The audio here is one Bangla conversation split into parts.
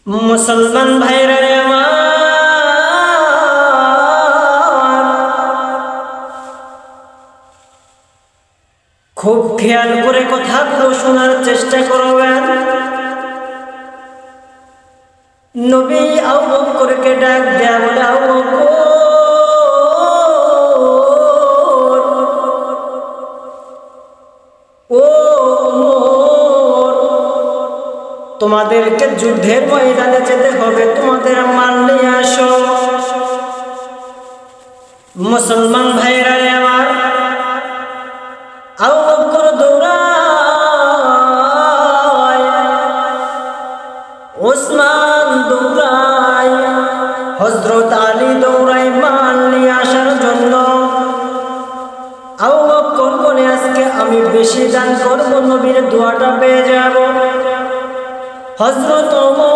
মুসলমান ভাইরা রে আমার, খুব খেয়াল করে কথাগুলো শোনার চেষ্টা করবেন। নবী আবু বকরকে ডাক দেয়া বলে, আবু বকর, ও ওমর, তোমাদেরকে যুদ্ধের ময়দানে যেতে হবে, তোমাদের মাল নিয়ে আসো। মুসলমান ভাইরা রে আমার, আবু বকর দৌড়ায়, ওসমান দৌড়ায়, হযরত আলী দৌড়ায় মাল নিয়ে আসার জন্য। আবু বকর বলে, আজকে আমি বেশি দান করব, নবীর দোয়াটা পেয়ে যাব। হযরত ওমর,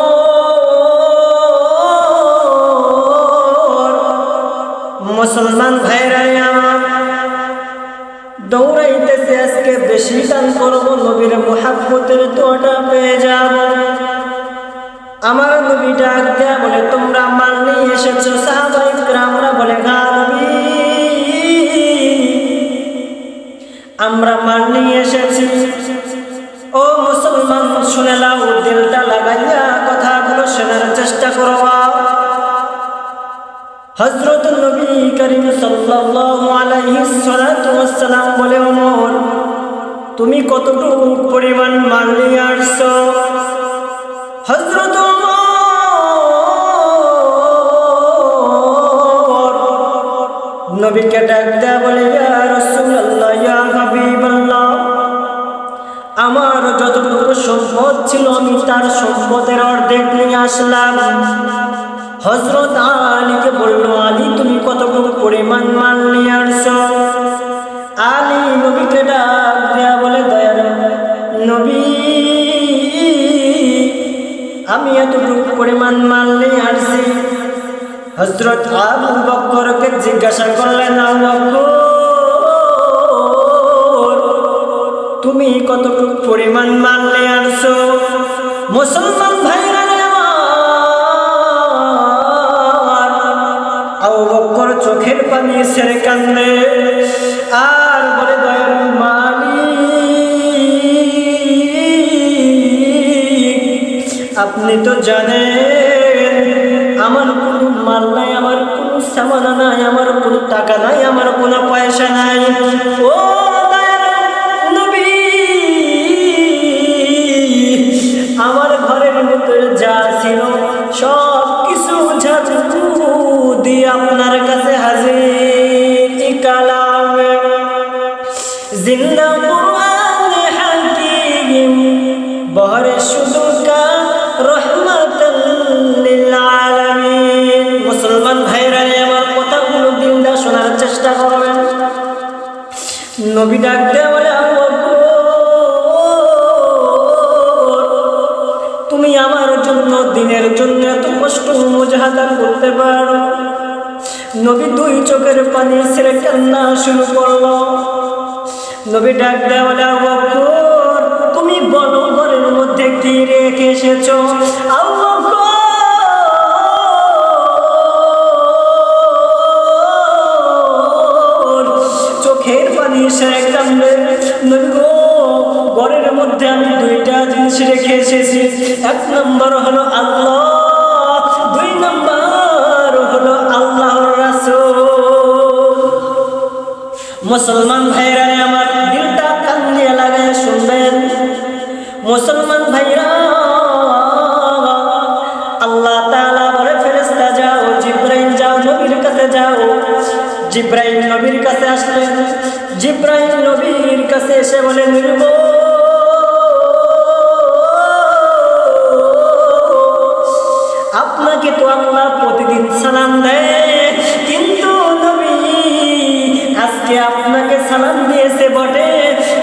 মুসলমান ভাইরা আমার, দৌড়াইতেছে, আজকে বেশি দান করব, নবীর মুহাব্বতের দোয়াটা পেয়ে যাব। আমার নবী ডাক দেয়া বলে, তোমরা মাল নিয়ে এসেছো? সাহাবায়ে কেরামরা বলে, হ্যাঁ নবী, আমরা মাল নিয়ে এসেছি। ও মুসলমান, শুনে নাও, দিলটা লাগাইয়া কথাগুলো শোনার চেষ্টা করো। হযরত নবী করিম সাল্লাল্লাহু আলাইহি ওয়াসাল্লাম বলে, ওমর, তুমি কতটুকু পরিমাণ মাল নিয়ে আসছো? হযরত ওমর নবীকে ডাক দেয়া বলে, ইয়া রাসূলুল্লাহ, ইয়া হাবিবাল্লাহ, আমার যতটুকু সম্পদ ছিল আমি তার সম্পদের অর্ধেক নিয়ে আসলাম। হযরত আলীকে বলল, আলী, তুমি কতটুকু পরিমাণ মাল নিয়ে আসছো? আলী নবীকে ডাক দেয়া বলে, দয়ার নবী, আমি এতটুকু পরিমাণ মাল নিয়ে আসছি। হযরত আবু বকরকে জিজ্ঞাসা করলেন, আবু বকর, তুমি কতটুকু পরিমাণ মাল নিয়ে আসছো? মুসলমান ভাইরা আমার, আবু বকর চোখের পানি ছেড়ে কান্দে আর বলে, দয়ার মালিক, আপনি তো জানেন আমার কোনো মাল নাই, আমার কোনো সামানা নাই, আমার কোনো টাকা নাই, আমার কোনো পয়সা নাই। ও আমার ঘরের মধ্যে যা ছিল সব কিছু ঝাড়ু দিয়ে আপনার কাছে হাজির। কালাম জিন্দা কুরআন হাকিম বহরে শুদুকা রহমাতাল লিল আলামিন। মুসলমান ভাইরা আমার, কথাগুলো দিলদা শোনার চেষ্টা করবেন। নবী ডাক দেয়া বলে, তুমি আমার জন্য, দিনের জন্য এত কষ্ট মুজাহাদা করতে পারো? নবী দুই চোখের পানি ছেড়ে কান্না শুরু করলো। নবী ডাক দেয়া বলে, আবু বকর, তুমি বলো ঘরের মধ্যে কি রেখে এসেছো? আবু বকর চোখের পানি ছেড়ে কান্দে। নবী গো, ঘরের মধ্যে আমি দুইটা জিনিস রেখে এসেছি। এক নম্বর হলো আল্লাহ, দুই নম্বর হলো আল্লাহর রাসূল। মুসলমান ভাইরা আমার, দিলটা কান দিয়ে লাগায় শুনবেন। মুসলমান ভাইরা, আল্লাহ তাআলা বলে, ফেরেশতা যাও, জিবরাইল যাও, নবীর কাছে যাও। জিবরাইল নবীর কাছে আসলেন। জিবরাইল নবীর কাছে এসে বলে, নবী, আপনাকে তো আল্লাহ প্রতিদিন সালাম দেয়, কিন্তু নবী আজকে আপনাকে সালাম দিয়েছে বটে,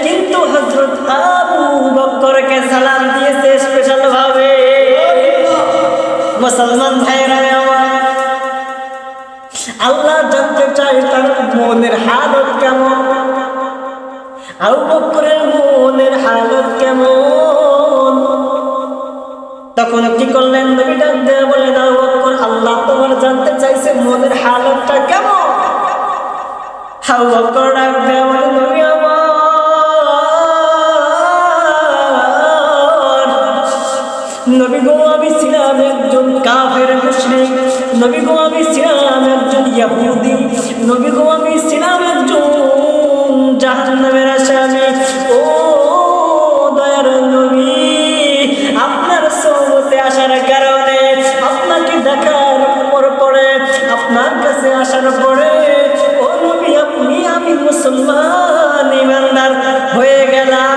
কিন্তু হযরত আবু বকরকে সালাম দিয়েছে স্পেশাল ভাবে। মুসলমান ভাইরা আমার, আল্লাহ জানতে চাই তার মনের হালত কেমন। আবু বকরের মনের হালত কেমন? তখন কি করলেন? নবী ডাক দেয়া বলে, না বকর, আল্লাহ তোমার জানতে চাইছে মনের হালতটা কেমন। আবু বকর ডাক দেয়া বলে, নবী আমার, নবী গো আমি ছিলাম একজন কাফের মুশরিক, নবী গো আমি ছিলাম একজন ইহুদি, নবী গো আমি ছিলাম একজন জাহান্নামের আসামি। ও দয়ার নবী, আপনার সোহবতে আসার কারণে, আপনাকে দেখার পরে, আপনার কাছে আসার পরে, ও নবী আপনি, আমি মুসলমান ইমানদার হয়ে গেলাম।